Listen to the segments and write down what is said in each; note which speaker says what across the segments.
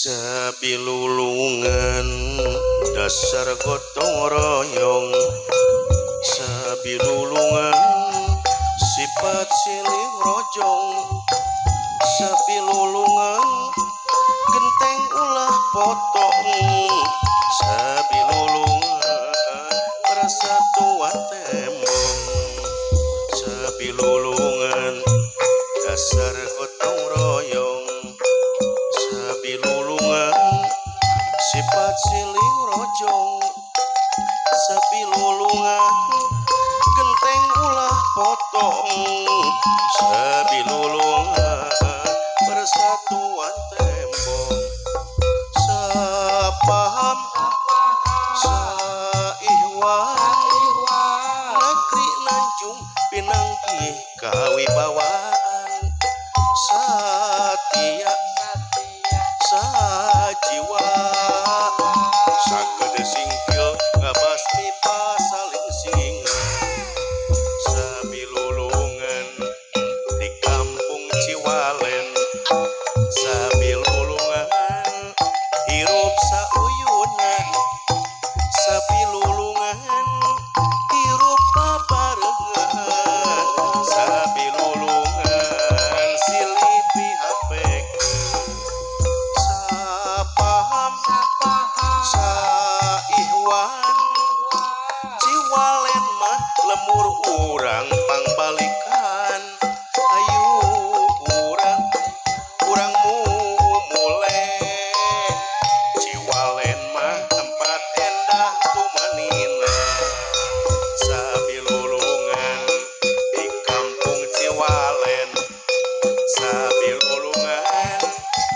Speaker 1: Sabilulungan dasar gotong royong, sabilulungan sifat silih rojong, sabilulungan genteng ulah potong, sabilulungan persatuan tembong, sabilulungan dasar gotong royong, sabilulungan sifat silih rojong, sabilulungan genteng ulah potong, sabilulungan persatuan tembong, sapaham saihwan negeri Nanjung Pinanggi kawibawaan, satia sajiwa sagede singkil ngabasmi pasaling singa, sabilulungan di kampung Ciwalen, sabilulungan hirup sauyunan, sabilulungan hirup paparengan, sabilulungan silih pihapek, sapaham saihwan Ciwalen mah lemur urang pangbalikan, ayu urang mule, Ciwalen mah tempat endah tumanina, sabilulungan di kampung Ciwalen, sabilulungan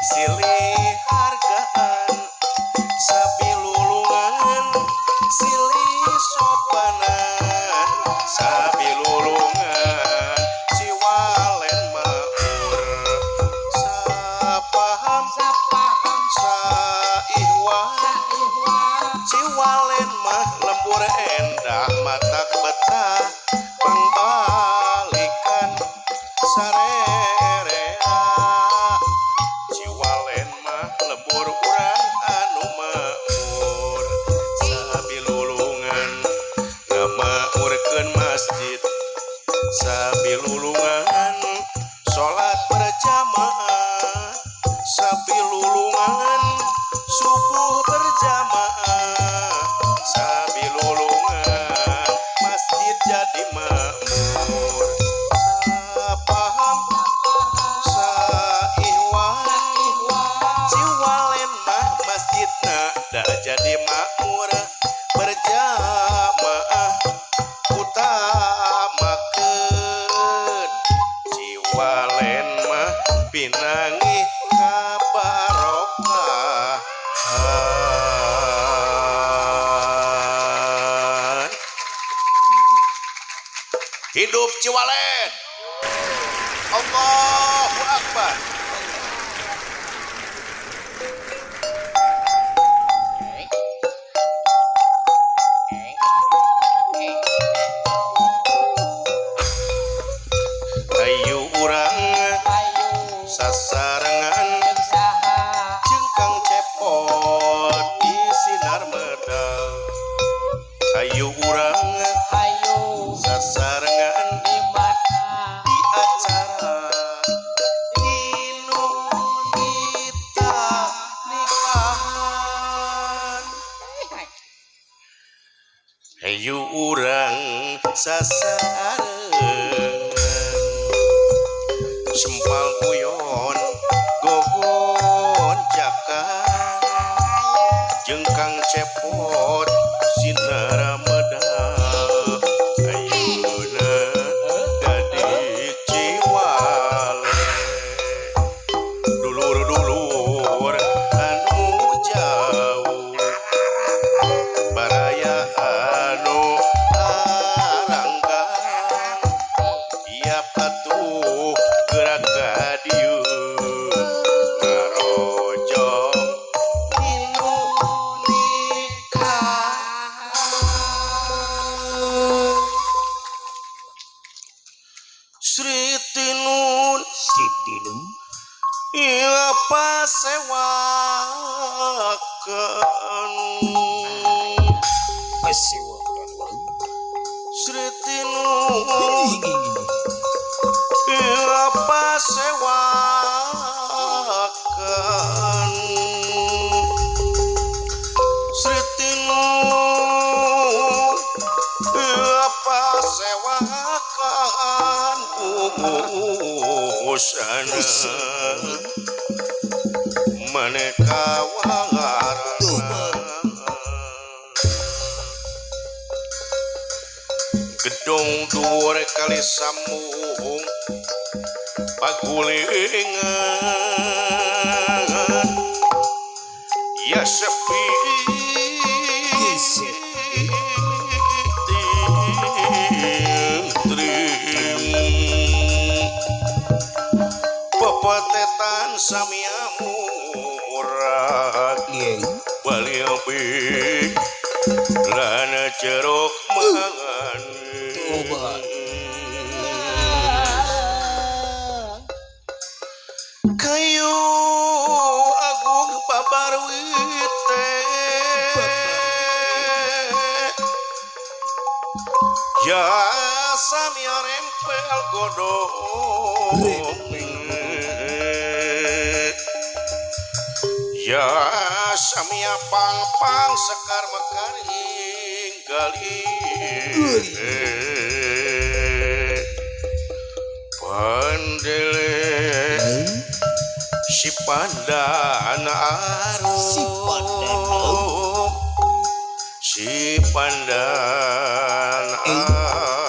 Speaker 1: silih hargaan, sabilulungan silih sopanan, sabilulungan Ciwalen makmur, sapaham saihwan Ciwalen mah lembur endah matak betah pangbalikan sarerea, Ciwalen mah lembur urang anu makmur, sabilulungan ngamaurkeun masjid, sabilulungan salat berjamaah, sabilulungan subuh berjamaah, sabilulungan masjid jadi makmur, sapaham saihwan Ciwalen mah masjidna da jadi makmur, berjamaah utamakeun, Ciwalen mah Pinanggi kabarokahan. Hidup Ciwalen, Allahu Akbar. Ayu urang sasarengan cengkang cepot di sinar medal, ayu urang sasarengan di acara dinu kita nikahan, ayu urang sasarengan sempal kuyon gogon jakan, jengkang cepot sinar medal, ayeuna dadi Ciwalen dulur-dulur anu jauh, baraya anu aranggan, tiap atuh gerak gadieu ngarojong dinu nikahan, Sri Tinun iya pasewakan Sritinu pasewakan Sritinu pasewakan usana maneka warana gedung dhuwur kali sambung pagulingan ya sepi pepetetan samiamu murah bali api lana jeruk mangan kayu agung pabarwite ya samia rempel godong ya samia pang-pang sekar mekar inggali pandele si pandan arum si pandan arum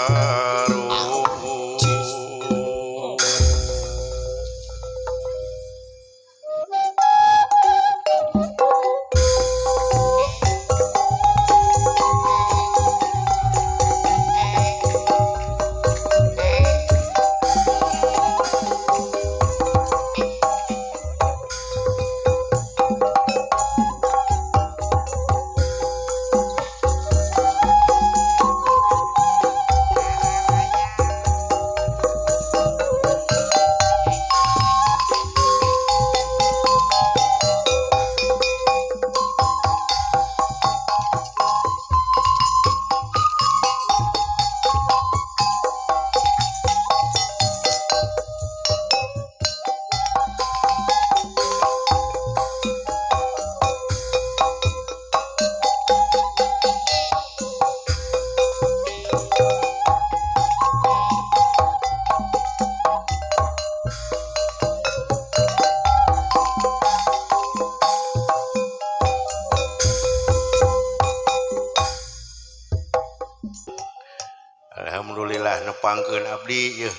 Speaker 1: Alhamdulillah nepangkeun abdi yeuh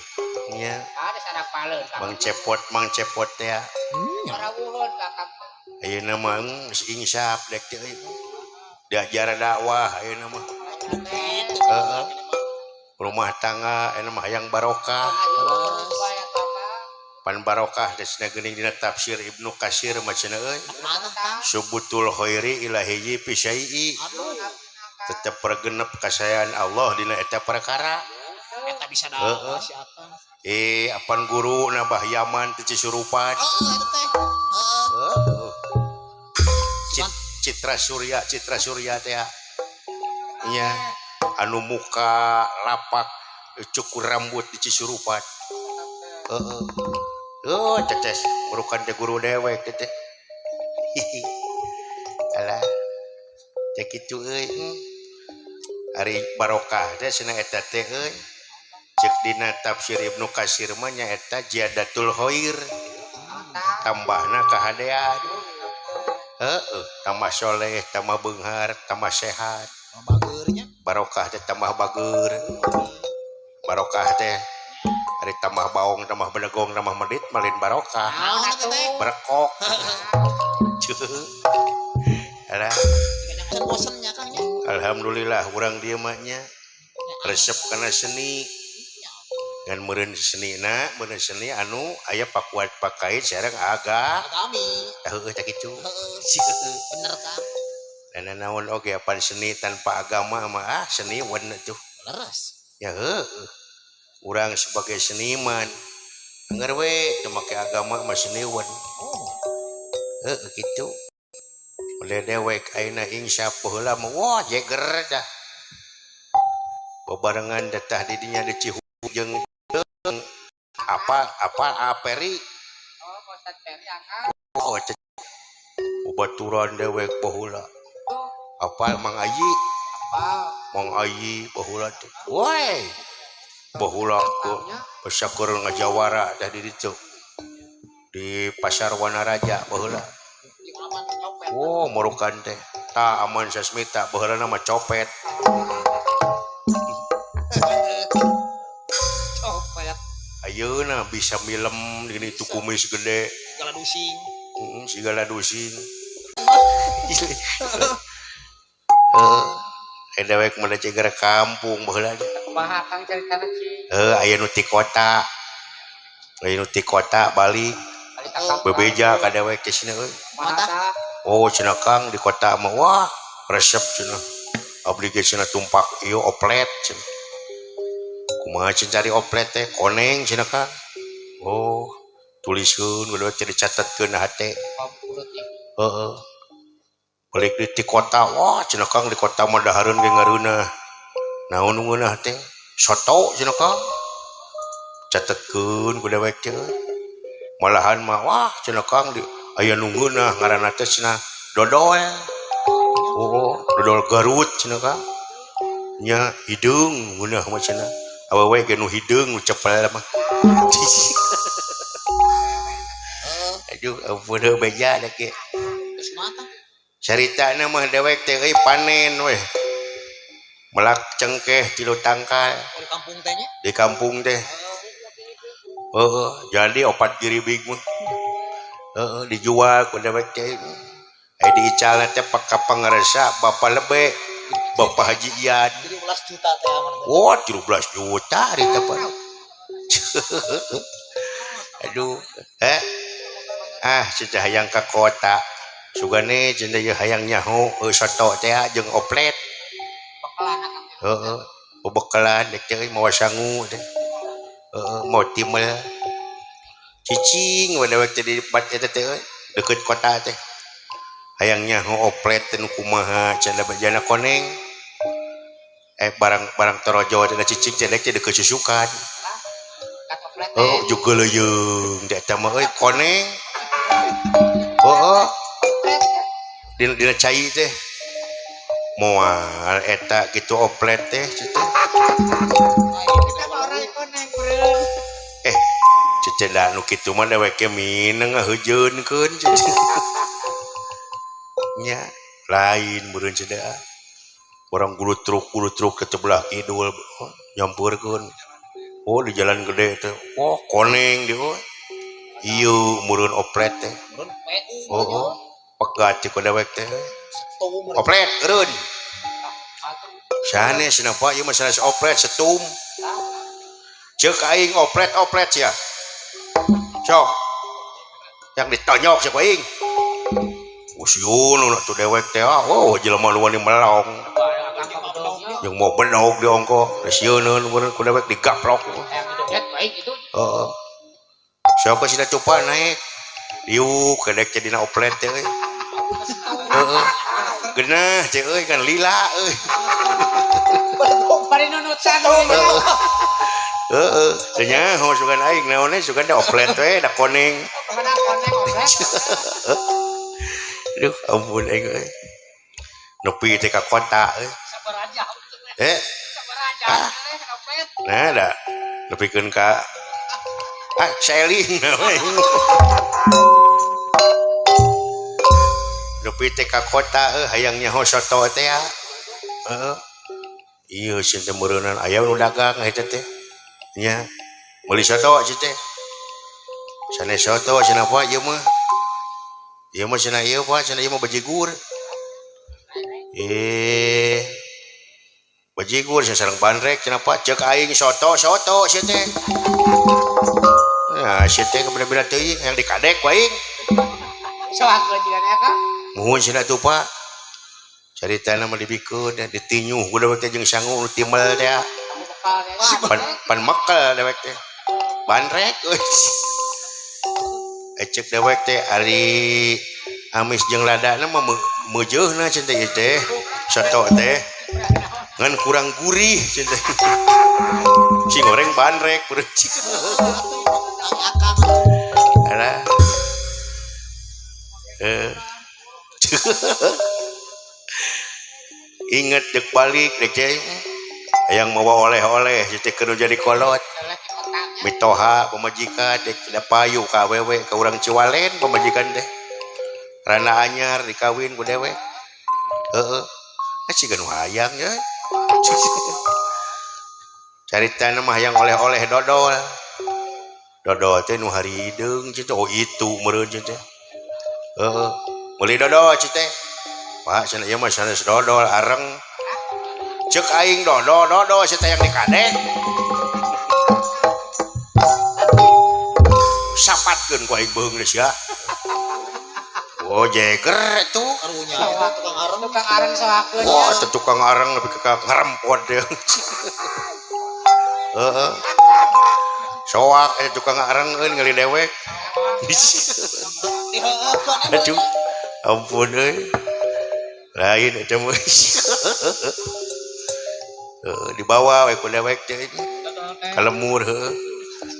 Speaker 1: nya
Speaker 2: ada sarap paleun
Speaker 1: mang cepot ya
Speaker 2: para ulun kakak
Speaker 1: ayeuna mah sing sap dek teh diajar dakwah ayeuna mah heeh rumah tangga ayeuna mah hayang barokah pan barokah desna geuning dina tafsir Ibnu Katsir macana euy subutul khairi ila hiji pisai tetep pergenep kasayaan Allah dina eta perkara
Speaker 2: eta bisa dakwah si Akang
Speaker 1: apan guru nabah Yaman teu Cisurupan Citra Surya teh nya anu muka lapak cukur rambut di Cisurupan ceces merukan teh guru dewek teh alah cek kitu euy ari barokah teh cenah eta teh euy cek dina tafsir Ibnu Katsir mah nyaeta Jadatul Khair tambahna kahadean tambah soleh tambah beunghar tambah sehat barokah teh tambah bageur barokah teh ari tambah baong tambah bedegong tambah medit malin barokah berkok ada alhamdulillah urang dieu mah nya resep kana seni ngan meureun senina meureun seni anu aya pakuat pakait sareng agami heuh cak kitu
Speaker 2: bener kan
Speaker 1: dan naon oge apa seni tanpa agama mah seni wan tuh
Speaker 2: leres
Speaker 1: ya heuh urang sebagai seniman anggar we teu make agama mah seniwan gitu oleh dewek aina insya Allah wah jeger dah bebarengan datah didinya di Cihujeng apa aperi
Speaker 2: Oh, Ustaz Ferry angkat.
Speaker 1: oh ubaturan dewek bahula
Speaker 2: Tuh,
Speaker 1: apa Mang Aji
Speaker 2: apa?
Speaker 1: Mang Aji bahula tuh woi bahula ke pesyakur ngajawara dah di ditu di pasar Wanaraja bahula
Speaker 2: Di aman copet.
Speaker 1: oh murukan teh tak aman sasmita bahula nama copet
Speaker 2: Copet.
Speaker 1: ayeuna bisa milem ini tuh kumis gede
Speaker 2: Segala dusing.
Speaker 1: segala dusing dewek mana ceger kampung baheula
Speaker 2: Kumaha Kang caritana Ci?
Speaker 1: aya nu ti kota balik
Speaker 2: Balik ka kampung.
Speaker 1: bebeja ka dewek teh cenah euy
Speaker 2: Kumaha tah?
Speaker 1: oh cenah Kang di kota mah wah resep cenah abdi ge cenah tumpak ieu oplet cenah kumaha cenah cari oplet teh koneng cenah Kang oh tuliskeun udah teh dicatetkeun hate heeh balik di kota wah cenah Kang di kota mah dahareun ge ngareunah naon nu ngeunah teh soto cenah Kang catetkeun ku dewek teh malahan mah wah cenah Kang di aya nu ngeunah ngaranna teh cenah dodol oh dodol Garut cenah Kang nya hideung ngeunah mah cenah awewe ge nu hideung nu cepel mah aduh ampun beja da ge
Speaker 2: Terus mata.
Speaker 1: caritana mah dewek teh euy panen weh melak cengkeh tilu tangkal
Speaker 2: Di kampung tehnya.
Speaker 1: di kampung teh jadi opat giribig mah dijual ku dewek teh diical teh paka pangaresa Bapak Lebe Bapak Haji Ian
Speaker 2: 17 juta teh aman.
Speaker 1: wah 13 juta ari teh pan aduh cenah hayang ka kota sugane cenah ieu hayang nyaho soto teh jeung oplet
Speaker 2: Bakalan Kang.
Speaker 1: heeh bebekalan dek teh mau sangu teh mau timel cicing we dewek teh di tempat eta teh deukeut kota teh hayang nyaho oplet teh nu kumaha cenah bejana koneng barang torojo teh cicing teh dek teh deukeut susukan
Speaker 2: Copet.
Speaker 1: juga leuyeung teh eta mah euy koneng dina cai teh moal eta gitu oplet teh cenah
Speaker 2: Orang koneng beureun.
Speaker 1: cenah nu kitu mah dewek ge mineng ngaheujeunkeun nya lain meureun cenah orang gulu truk ke sebelah kidul nyampeurkeun oh di jalan gede teh oh koneng di ieu meureun oplet teh pegat ku dewek teh oplet eureun sanes cenah Pak ieu mah sanes oplet setum ceuk aing oplet sia sok yang ditonyok sia aing usiun tuh dewek teh oh jelema nu wani melong yang mau benog di ongko resieun ku dewek digaprok
Speaker 2: Baik itu.
Speaker 1: heeh siapa sih coba naik yuk kedek jadi na oplet teh euy heeh genah teh euy kan lila euy
Speaker 2: Bari nunutan.
Speaker 1: heeh teh nyaho sugan aing naon sugan da oplet we da koneng
Speaker 2: Mana koneng oplet.
Speaker 1: aduh ampun aing euy nepi teh ka kota euy
Speaker 2: Sabar aja. Sabar aja. Oplet.
Speaker 1: nah da nepikeun ka sailing nepi teh ka kota hayang nyaho soto teh heeh ieu cenah teh meureunan aya nu dagang eta teh nya meuli soto cenah teh sanes soto cenah Pak ieu mah cenah ieu Pak cenah ieu mah bajigur bajigur sareng bandrek cenah Pak ceuk aing soto sia teh nah sia teh bener-bener teuing yang dikadek ku aing
Speaker 2: Soak lanjutan ya Kang.
Speaker 1: muhun cenah tuh Pak caritana mah dibikeun ditinyuh udah teh jeung sangu nu timel teh
Speaker 2: Kamu bekal ya.
Speaker 1: pan mekel dewek teh bandrek euy cek dewek teh ari amis jeung ladana mah meujeuhna cenah teh ieu teh soto teh ngan kurang gurih cenah si goreng bandrek berecik alah inget dek balik dek ceng yang mau oleh-oleh jadi kudu jadi kolot mitoha pemajikan dek tidak payu ka awewe ka urang Ciwalen pemajikan deh rana anyar dikawin ku dewek heeh cigan hayang ya carita mah yang oleh-oleh dodol teh nu harideung cenah oh itu meureun cenah heeh meuli dodol cenah Pak cenah ieu mah sanes dodol areng cek aing dodol cenah yang dikadek sapatkeun ku aing beung geus ya oh jeger itu
Speaker 2: karunya tukang areng soakeun
Speaker 1: wah teu tukang areng lebih ke ngarempot deh heeh soak tukang areng eun ngali dewek aduh ampun euy lain eta mah dibawa we ku dewek teh kalemur heuh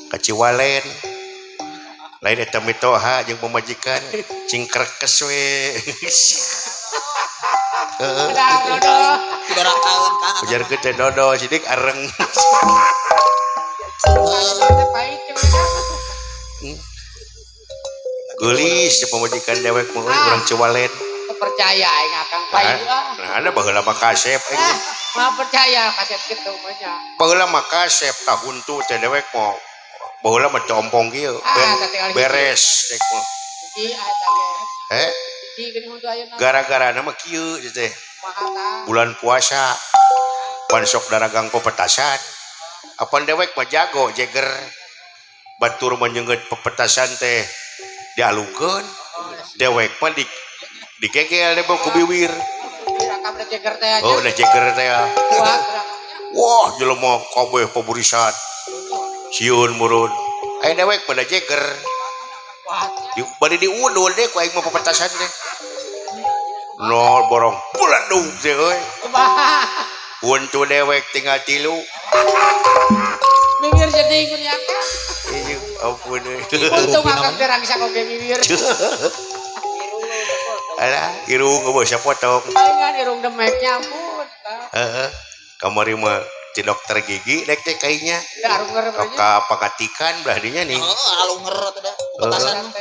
Speaker 1: ka Ciwalen lain eta mitoha jeung pemajikan cingkrekes we heeh
Speaker 2: dodol
Speaker 1: ujar teh dodol sidik areng geulis pemajikan dewek mah urang Ciwalen
Speaker 2: percaya aing akang payu
Speaker 1: nah ada baheula mah kasep
Speaker 2: mah percaya kasep kitu mah nya
Speaker 1: baheula mah kasep tahun tu teh dewek mah baheula mah compong kieu beres dek mah
Speaker 2: hiji aya hiji geuning untuk ayeuna
Speaker 1: gara-gara nama kieu teh bulan puasa pan sok daragang pepetasan apan dewek mah jago jeger batur menyeungeut pepetasan teh dialukeun dewek mah digegel deh ku biwir
Speaker 2: rakam da jeger teh aja
Speaker 1: oh da jeger teh wah jelema kabeh paburisan sieun murun aya dewek pada jeger bari diudul deh ku aing mah pepetasan deh nol borong buladung teh euy untuk dewek tinggal 3
Speaker 2: bibir jadi kun ya kan
Speaker 1: ampun euy
Speaker 2: untung akang teh rangsa koge bibir
Speaker 1: alah irung geus bisa potong
Speaker 2: kan irung demeknya ampun
Speaker 1: heeh kamari mah ti dokter gigi dek teh kayaknya
Speaker 2: arunger
Speaker 1: ka pangatikan belah dinya nih
Speaker 2: alunger teh petasan teh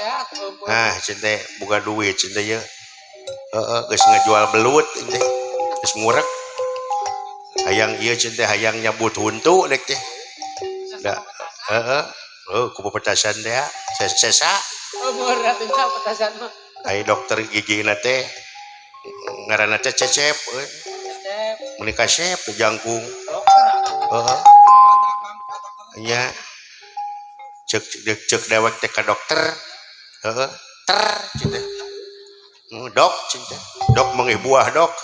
Speaker 1: nah cente boga duit cente ye heeh geus ngajual belut teh geus ngurek hayang ieu cente hayang nyabut huntu dek teh da heeh ku petasan teh sesa
Speaker 2: umur atuh petasan mah
Speaker 1: ai dokter gigi na teh ngaranna teh Cecep muni kasep jangkung heeh nya cek dewek teh ka dokter heeh ter cenah dok cenah dok mangeh buah dok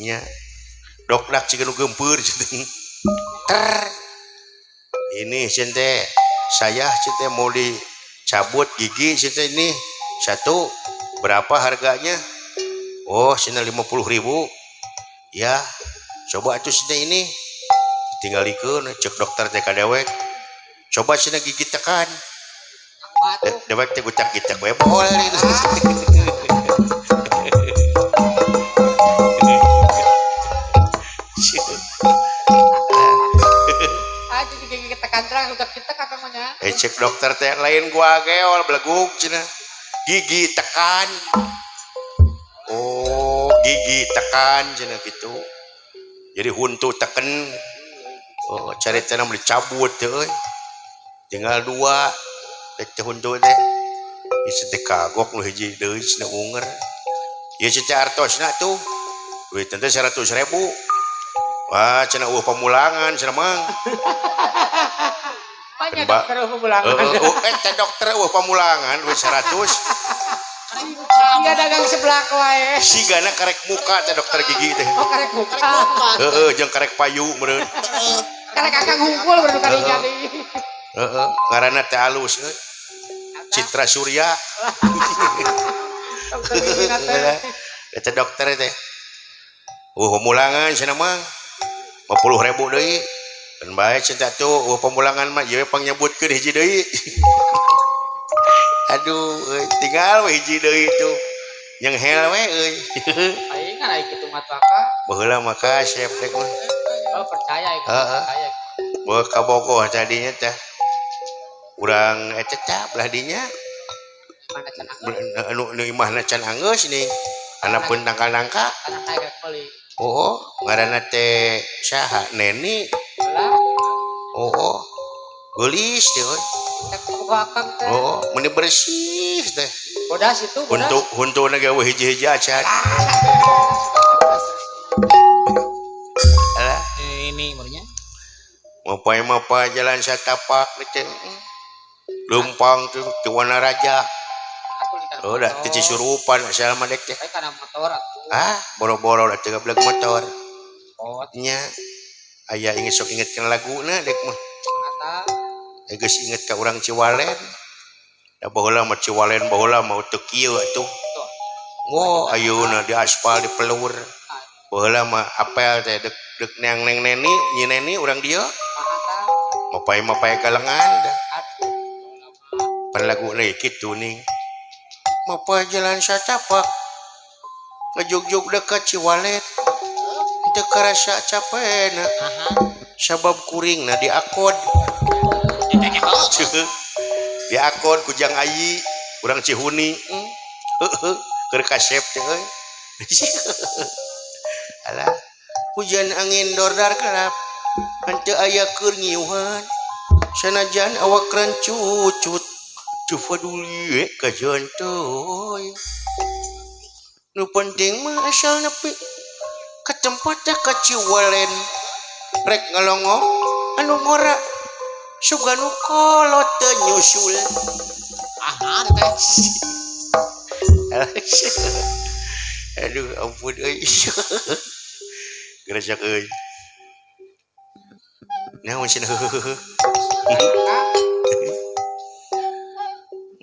Speaker 1: nya dok dak cikeun geumpeur cenah ter ini cenah saya cenah mau dicabut gigi cenah ini satu berapa harganya oh cenah 50.000 ya coba atuh cenah ini tinggalikeun cek dokter teh ka dewek coba cenah gigi tekan dewek teh gutak gitak we boleh
Speaker 2: gigi tekan terang udah kita kakak mah nya
Speaker 1: cek dokter teh lain gua geol beleguk cenah gigi tekan oh gigi tekan cenah gitu jadi huntu teken oh carita mah dicabut teh euy tinggal 2 dek teh huntu teh ieu teh kagok nu hiji deui cenah unger ieu cenah artosna tuh duit teh 100.000 wah cenah pamulangan cenah mang
Speaker 2: banyak dokter pamulangan
Speaker 1: teh dokter pamulangan duit 100
Speaker 2: dia dagang seblak wae
Speaker 1: sigana karek muka teh dokter gigi teh
Speaker 2: oh karek muka
Speaker 1: heeh jeung karek payu meureun
Speaker 2: karek akang hungkul baru kali jadi
Speaker 1: heeh ngaranna teh alus Citra Surya.
Speaker 2: Dokter gigi teh.
Speaker 1: Eta dokter teh. Pemulangan cenah mah 50.000 deui. Pan bae cenah tuh pemulangan mah ye pangnyebutkeun hiji deui. Aduh, tinggal we hiji deui tuh. Yang hel we euy.
Speaker 2: Aing kan aing kitu mahaka.
Speaker 1: Baheula maka chef teh mah.
Speaker 2: Oh percaya ieu
Speaker 1: Heeh.
Speaker 2: percaya.
Speaker 1: Bawa ka Bogor tadinya teh. Urang eta teh belah dinya.
Speaker 2: Mana cenah
Speaker 1: Nu imahna can anggeus nih. Anak pun nangka-nangka.
Speaker 2: anak kayak beli.
Speaker 1: Oh, ngaranna teh saha? Neni.
Speaker 2: Lah,
Speaker 1: Oh, geulis teh.
Speaker 2: tak boga akang teh.
Speaker 1: Oh, meni bersih teh.
Speaker 2: Bodas itu bodas.
Speaker 1: Huntuna ge hiji-hiji acan. Alah,
Speaker 2: Ini umurnya.
Speaker 1: mapa jalan satapak teh. Lempang tuh di Wana Raja.
Speaker 2: Aku di kana.
Speaker 1: Oh, da teu Cisurupan asal mah dek teh.
Speaker 2: Saya kana motor atuh.
Speaker 1: Ah, boro-boro da teu gablek motor.
Speaker 2: Oh,
Speaker 1: Nya aya sok ingetkeun laguna dek mah.
Speaker 2: mata.
Speaker 1: Geus inget ka urang Ciwalen. Da baheula mah Ciwalen baheula mah teu kieu atuh.
Speaker 2: Tuh.
Speaker 1: Wo, ayeuna di aspal di peleur. Baheula mah apel teh dek neang neng Neni, nyi Neni urang dieu.
Speaker 2: Mata.
Speaker 1: Mapai galengan da.
Speaker 2: Aduh.
Speaker 1: Pan laguna kitu ning. Mapa jalan satapak. Ngejog-jog dekat Ciwalet. Teu karasa capena.
Speaker 2: Aha.
Speaker 1: Sabab kuringna diakod. Diakod ku Jang Ayi, urang Cihuni. Heuh, keur kasep teh euy. Alah, hujan angin dordar kelap. Henteu aya keur ngiuhan. Sanajan awak rancucut. Cu paduli we ka jantoy. Nu penting mah asal nepi ka tempat ka Ciwalen. Rek ngalongok anu ngora suganu kolot teu nyusul.
Speaker 2: Aha teh.
Speaker 1: Aduh ampun euy. Gereja euy. Naon cenah heuheuh.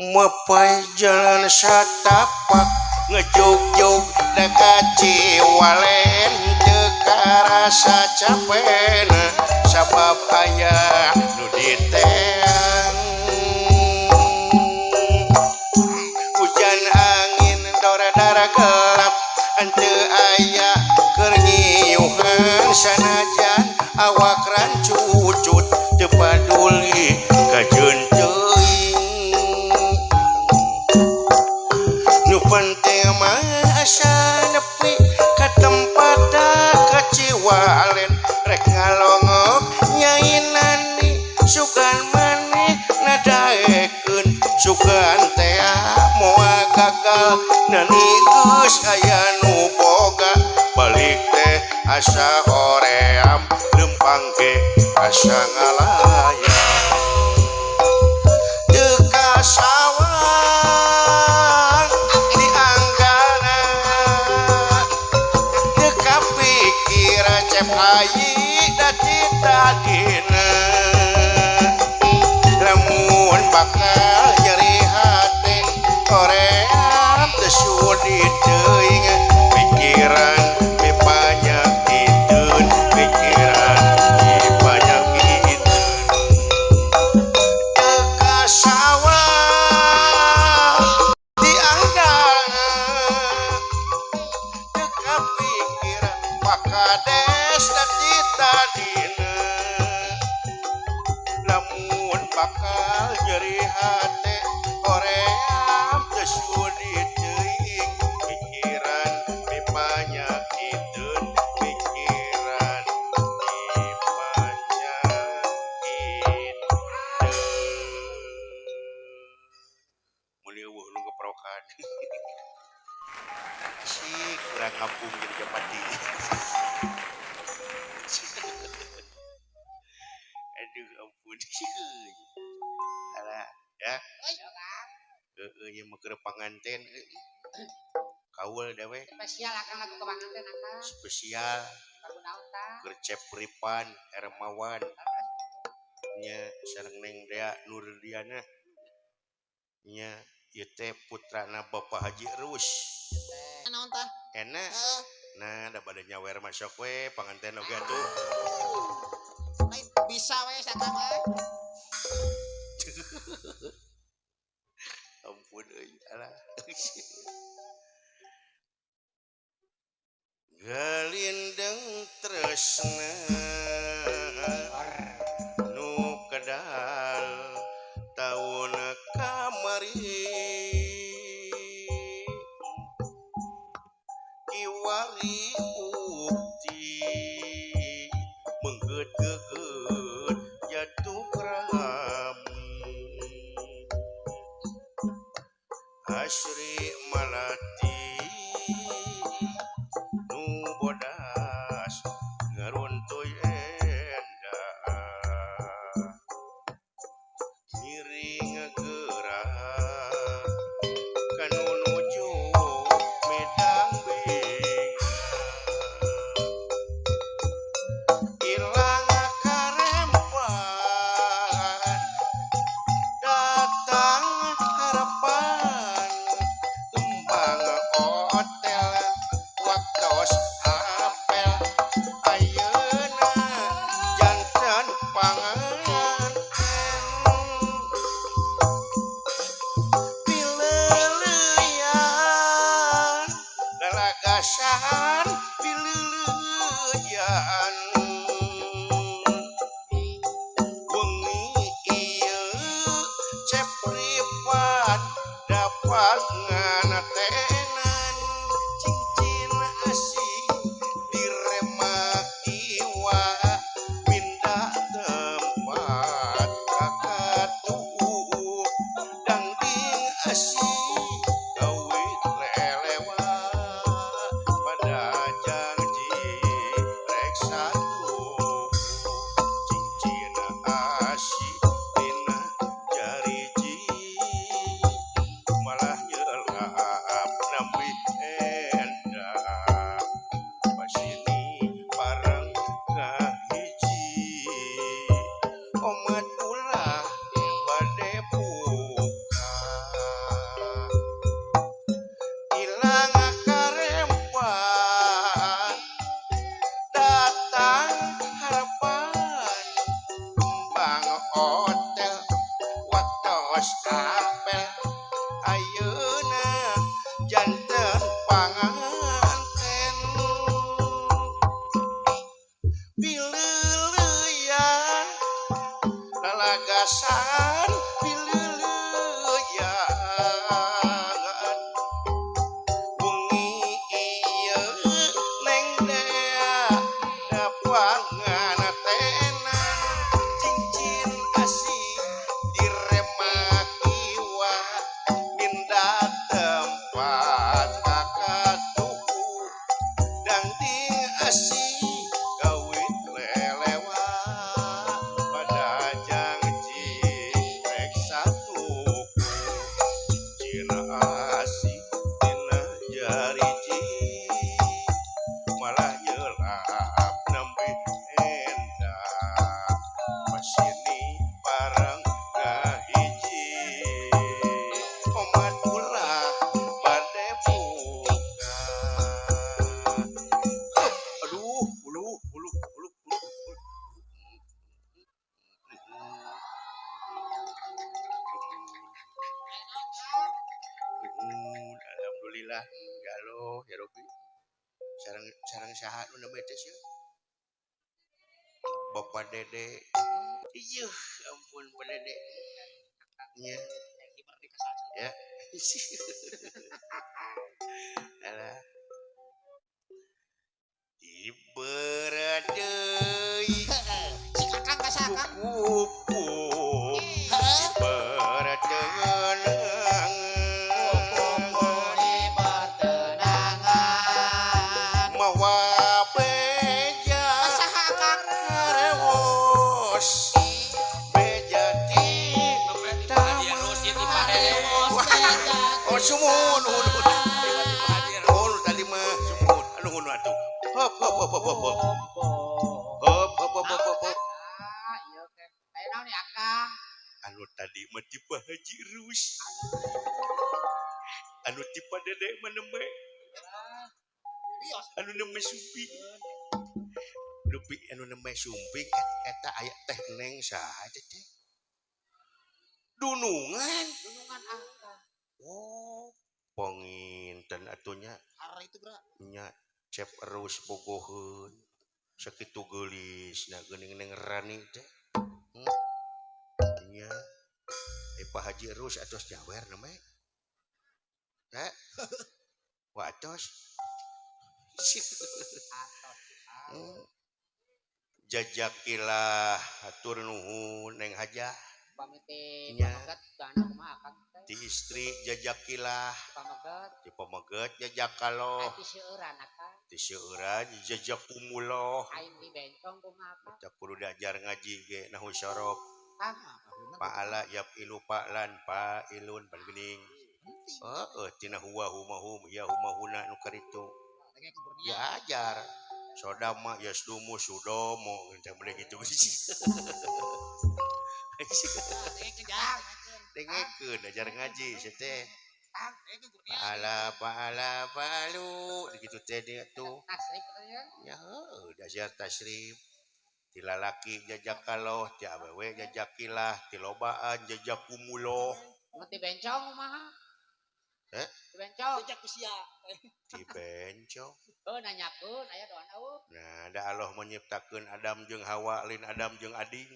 Speaker 1: Mapai jalan satapak ngejog-jog dekat Ciwalen teu karasa capena sabab aya nu diteang. Hujan angin dara-dara gelap henteu aya keur ngiuhan sanajan awak rancucut teu paduli ka jeun teuing. Nu penting mah asa nepi ka tempat ka Ciwalen rek ngalongok nyai Nani sugan maneh nadaekeun sugan teh moal gagal Nani geus aya nu boga balik teh asa hoream lempang ge asa ngalayang teu kasawang dianggana teu kapikir cep ayi da ditadina lamun bakal nyeri hate koream teu sudi teuing pikiran panyakiteun pikiran panyakiteun teu kasawang dianggana teu kapikiran pakades da ditadina lamun bakal nyeri hate koream teu sudi teuing pikiran panyakiteun pikiran panyakiteun mun eueuh nu keprokan sih kurang kampung jadi japati. Aduh ampun. Alah ya. Nya mah keur panganten kaul da we
Speaker 2: Spesial akan lagu kebangan teh nakal.
Speaker 1: spesial
Speaker 2: Lagu naon tah?
Speaker 1: keur Cep Ripan Hermawan nya sareng Neng Dea Nurdiana nya ieu teh putrana Bapak Haji Rus
Speaker 2: Naon tah?
Speaker 1: enak
Speaker 2: Heeh.
Speaker 1: nah da bade nyawer masuk we panganten oge atuh
Speaker 2: Lain bisa we sakang we.
Speaker 1: ampun euy alah galindeng tresna nu kedal taun kamari kiwari ukti mengged-geget jatuh rami Asri Malati nu bodas ngaruntuy endah miring gerak kanu nuju medang ilang karempan datang harapan kembang hotel waktos apel ayeuna jantan panganten pileuleyan lalagasan pileuleyan wengi ieu cepripan dapat nganatenan cincin asih diremak iwa minda tempat kakatuh dangding asih gawit lelewat pada janji rek satu cincin asih dina jariji malah nyelap nambi endah pasini parang ngahiji omat ulah bade buka ilang karempan datang harapan kembang hotel waktos apel ayeuna janten panganten pileuleyan lalagasan pileuleyan wengi ieu neng dea dapat nganatenan cincin asih diremak iwa minda tempat kakatuh dangding asih gawit lelewat pada janji rek satu cina asih dina jariji malah nyelap nambi endah pasini parang ngahiji omat ulah bade buka aduh ulu alhamdulillah galo ya Robi sarang sarang saha nu namanya teh sia Bapak Dede iya ampun Pak Dede nya ya alah iberadei
Speaker 2: Si kakang ka sakang.
Speaker 1: kupu
Speaker 2: Heeh.
Speaker 1: beratenang mawa beja
Speaker 2: Saha kang?
Speaker 1: karewos beja di oh sumun oh tadi mah sumun anu atuh hop hop hop hop hop hop hop hop hop hop hop hop
Speaker 2: Ah, iya kan. Ayo naon nih akang?
Speaker 1: anu tadi mah ti Pak Haji Rus anu ti Pak Dede mana mah
Speaker 2: Bios.
Speaker 1: anu nama Sumping dupi anu nama Sumping eta aya teh neng saha teh dunungan
Speaker 2: Gunungan apa?
Speaker 1: oh penginten atunya
Speaker 2: Arah itu gerak.
Speaker 1: nya cep erus bogoheun sakitu geulis na geuning neng rani teh nya Pak Haji Rus atos jawer nama watos
Speaker 2: Atos.
Speaker 1: jajakilah hatur nuhun neng Hajah
Speaker 2: Pamiti
Speaker 1: Nya.
Speaker 2: pamagat dana kumaha kan teh.
Speaker 1: ti istri jajakilah
Speaker 2: Pamagat
Speaker 1: ti pameget jajak kaloh
Speaker 2: ati seueuran kan.
Speaker 1: ti seueuran jajak kumuloh
Speaker 2: Aing di bencong kumaha kan.
Speaker 1: teu kudu diajar ngaji ge nahu sorok
Speaker 2: Ah,
Speaker 1: paala yap ilu paklan pa ilun pan geuning tina huwa humahum ya humahuna nu karitu ya ajar sodama yasdumu sudomo teh meureun kitu dengekeun ajar ngaji sia teh paala palu gitu teh dia tuh
Speaker 2: Tasrif katanya.
Speaker 1: ya dasar tasrif ti lalaki jajak kaloh ti awewe jajakilah ti lobaan jajak kumuloh
Speaker 2: Mun ti bencong kumaha?
Speaker 1: Eh?
Speaker 2: Ti bencong.
Speaker 3: Jejak usia.
Speaker 1: ti bencong
Speaker 2: Nanyakeun aya doa eueuh.
Speaker 1: nah da Allah menciptakeun Adam jeung Hawa lain Adam jeung Ading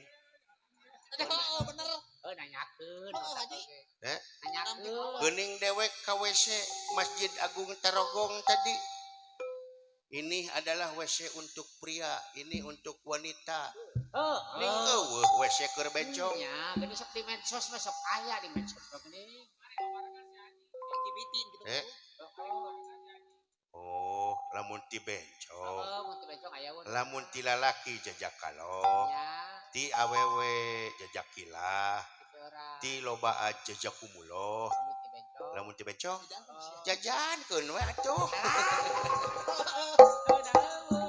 Speaker 3: Oh, bener.
Speaker 2: Nanyakeun.
Speaker 3: Oh, Haji.
Speaker 2: Nanyakeun.
Speaker 1: geuning dewek ka WC Masjid Agung Tarogong tadi ini adalah WC untuk pria ini untuk wanita ning eueuh WC keur bencong
Speaker 2: Ya, gini sok di medsos mah sok aya di medsos mah gini.
Speaker 3: Kibitin gitu.
Speaker 1: oh lamun ti bencong
Speaker 2: Mun ti bencong aya we.
Speaker 1: lamun ti lalaki jajak kaloh
Speaker 2: Ya,
Speaker 1: ti awewe jajakilah
Speaker 2: seueuran.
Speaker 1: ti lobaan jajak kumuloh
Speaker 2: Mun ti bencong.
Speaker 1: lamun ti bencong jajankeun we atuh
Speaker 2: Nah,